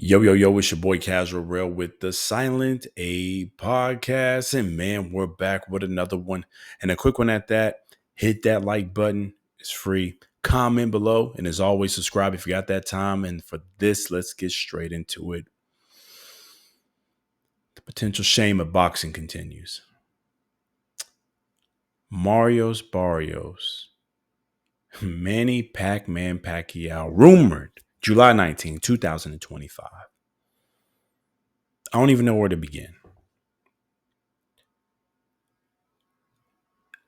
Yo, yo, yo, it's your boy Casual Rail with the Silent A podcast. And man, we're back with another one. And a quick one at that. Hit that like button. It's free. Comment below. And as always, subscribe if you got that time. And for this, let's get straight into it. The potential shame of boxing continues. Barrios, Manny Pacquiao, rumored July 19, 2025. I don't even know where to begin.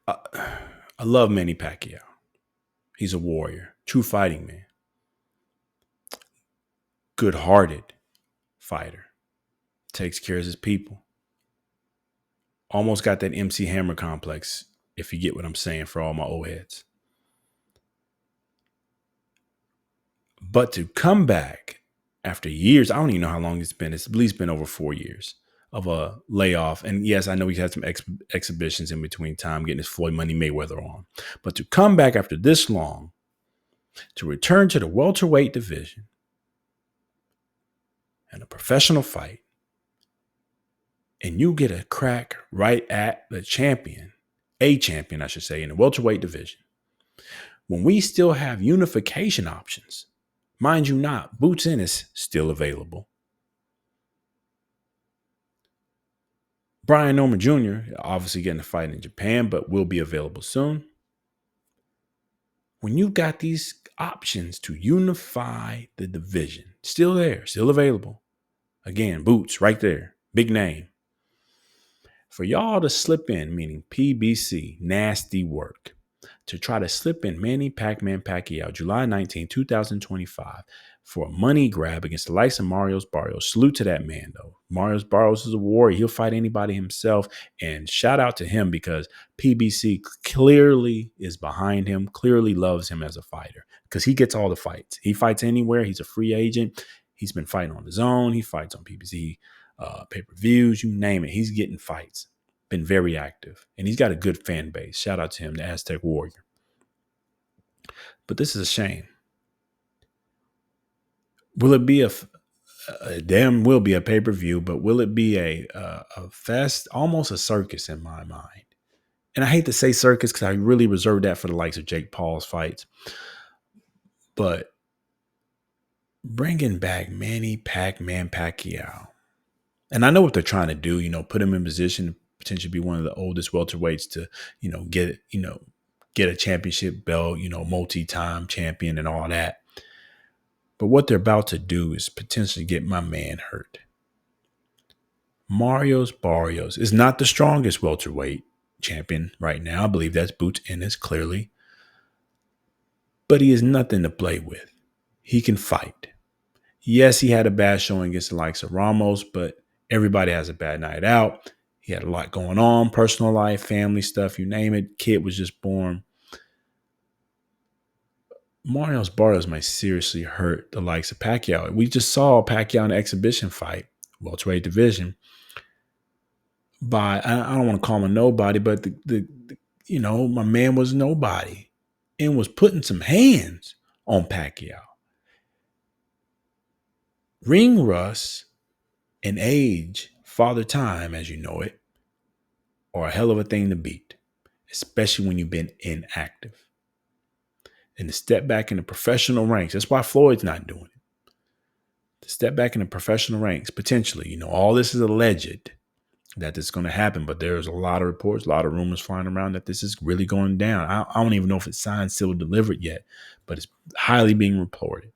I love Manny Pacquiao. He's a warrior, true fighting man, good-hearted fighter, takes care of his people. Almost got that MC Hammer complex, if you get what I'm saying, for all my old heads. But to come back after years, I don't even know how long it's been. It's at least been over 4 years of a layoff. And yes, I know he's had some exhibitions in between time getting his Floyd Money Mayweather on. But to come back after this long, to return to the welterweight division and a professional fight, and you get a crack right at the champion, I should say, in the welterweight division, when we still have unification options. Mind you not, Boots In is still available. Brian Norman Jr., obviously getting a fight in Japan, but will be available soon. When you've got these options to unify the division, still there, still available. Again, Boots right there, big name. For y'all to slip in, meaning PBC, nasty work, to try to slip in Manny Pacquiao, July 19, 2025, for a money grab against the likes of Barrios. Salute to that man, though. Barrios is a warrior. He'll fight anybody himself. And shout out to him because PBC clearly is behind him, clearly loves him as a fighter because he gets all the fights. He fights anywhere. He's a free agent. He's been fighting on his own. He fights on PBC. Pay-per-views, you name it. He's getting fights. Been very active. And he's got a good fan base. Shout out to him, the Aztec Warrior. But this is a shame. Will it be will be a pay-per-view, but will it be a fest, almost a circus in my mind? And I hate to say circus because I really reserve that for the likes of Jake Paul's fights. But bringing back Manny Pacquiao. And I know what they're trying to do, put him in position to potentially be one of the oldest welterweights to, get a championship belt, multi-time champion and all that. But what they're about to do is potentially get my man hurt. Barrios is not the strongest welterweight champion right now. I believe that's Boots Ennis, clearly. But he is nothing to play with. He can fight. Yes, he had a bad showing against the likes of Ramos, but everybody has a bad night out. He had a lot going on, personal life, family stuff, you name it. Kid was just born. Barrios might seriously hurt the likes of Pacquiao. We just saw Pacquiao in an exhibition fight, welterweight division, by, I don't want to call him a nobody, but my man was nobody and was putting some hands on Pacquiao. Ring rust and age, father time, as you know it, are a hell of a thing to beat, especially when you've been inactive. And to step back in the professional ranks, that's why Floyd's not doing it. To step back in the professional ranks, potentially, all this is alleged that this is going to happen, but there's a lot of reports, a lot of rumors flying around that this is really going down. I don't even know if it's signed, sealed, delivered yet, but it's highly being reported.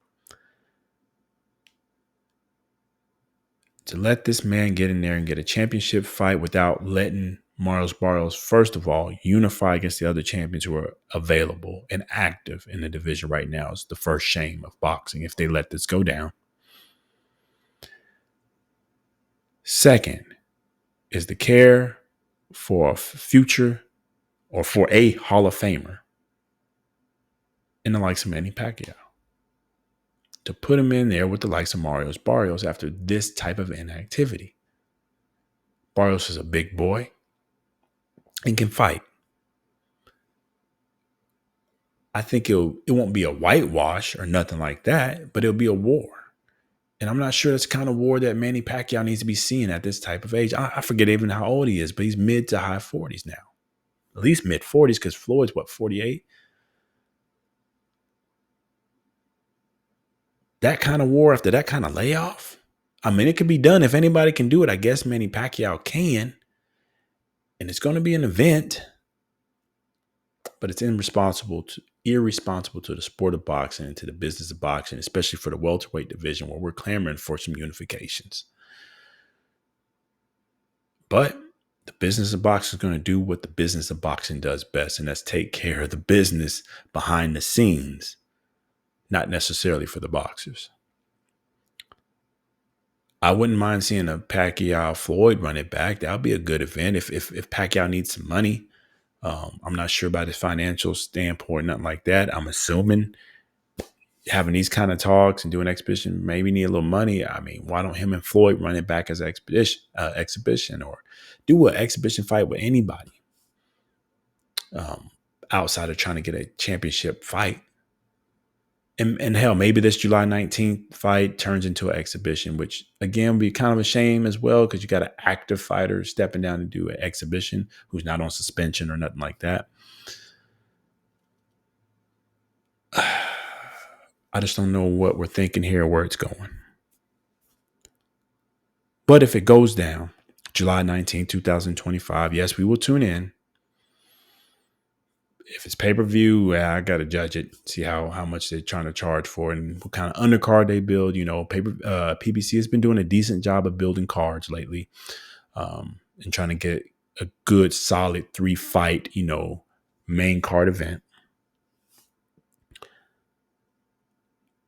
To let this man get in there and get a championship fight without letting Barrios, first of all, unify against the other champions who are available and active in the division right now is the first shame of boxing if they let this go down. Second is the care for a future or for a Hall of Famer in the likes of Manny Pacquiao. To put him in there with the likes of Barrios after this type of inactivity. Barrios is a big boy and can fight. I think it won't be a whitewash or nothing like that, but it'll be a war. And I'm not sure that's the kind of war that Manny Pacquiao needs to be seeing at this type of age. I forget even how old he is, but he's mid to high 40s now. At least mid 40s, because Floyd's, 48? That kind of war after that kind of layoff? I mean, it could be done. If anybody can do it, I guess Manny Pacquiao can. And it's going to be an event, but it's irresponsible to the sport of boxing and to the business of boxing, especially for the welterweight division where we're clamoring for some unifications. But the business of boxing is going to do what the business of boxing does best, and that's take care of the business behind the scenes, not necessarily for the boxers. I wouldn't mind seeing a Pacquiao-Floyd run it back. That would be a good event if Pacquiao needs some money. I'm not sure about his financial standpoint, nothing like that. I'm assuming having these kind of talks and doing exhibition maybe need a little money. I mean, why don't him and Floyd run it back as an exhibition or do an exhibition fight with anybody outside of trying to get a championship fight? And hell, maybe this July 19th fight turns into an exhibition, which again would be kind of a shame as well, because you got an active fighter stepping down to do an exhibition who's not on suspension or nothing like that. I just don't know what we're thinking here or where it's going. But if it goes down July 19th, 2025, yes, we will tune in. If it's pay-per-view, I got to judge it, see how much they're trying to charge for and what kind of undercard they build. You know, PBC has been doing a decent job of building cards lately and trying to get a good, solid 3-fight, main card event.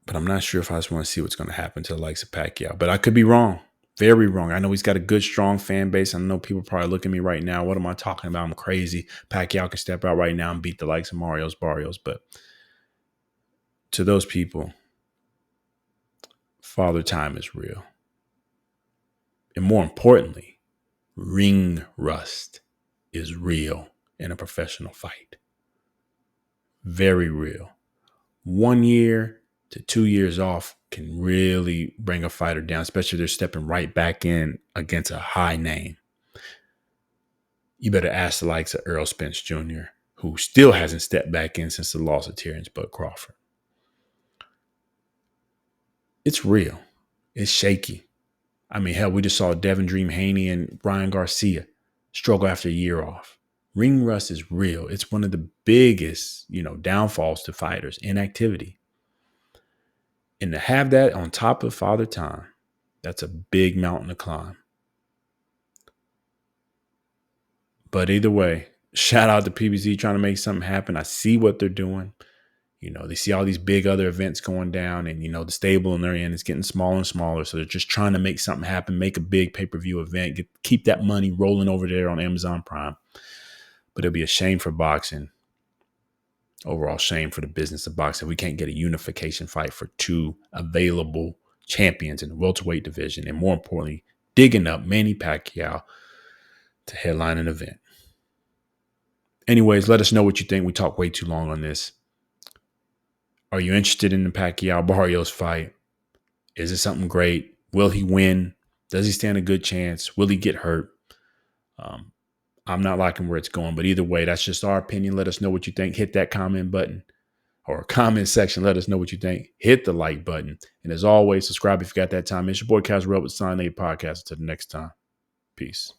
But I'm not sure if I just want to see what's going to happen to the likes of Pacquiao. But I could be wrong. Very wrong. I know he's got a good, strong fan base. I know people probably look at me right now. What am I talking about? I'm crazy. Pacquiao can step out right now and beat the likes of Barrios. But to those people, father time is real. And more importantly, ring rust is real in a professional fight. Very real. 1 year to 2 years off can really bring a fighter down, especially if they're stepping right back in against a high name. You better ask the likes of Errol Spence Jr., who still hasn't stepped back in since the loss of Terrence Bud Crawford. It's real. It's shaky. I mean, hell, we just saw Devin Dream Haney and Ryan Garcia struggle after a year off. Ring rust is real. It's one of the biggest, downfalls to fighters, inactivity. And to have that on top of father time, that's a big mountain to climb. But either way, shout out to PBC trying to make something happen. I see what they're doing. They see all these big other events going down and, the stable in their end is getting smaller and smaller. So they're just trying to make something happen, make a big pay-per-view event, keep that money rolling over there on Amazon Prime. But it'll be a shame for boxing. Overall shame for the business of boxing. We can't get a unification fight for 2 available champions in the welterweight division. And more importantly, digging up Manny Pacquiao to headline an event. Anyways, let us know what you think. We talked way too long on this. Are you interested in the Pacquiao-Barrios fight? Is it something great? Will he win? Does he stand a good chance? Will he get hurt? I'm not liking where it's going, but either way, that's just our opinion. Let us know what you think. Hit that comment button or comment section. Let us know what you think. Hit the like button. And as always, subscribe if you got that time. It's your boy Casrell with Sign A Podcast. Until the next time. Peace.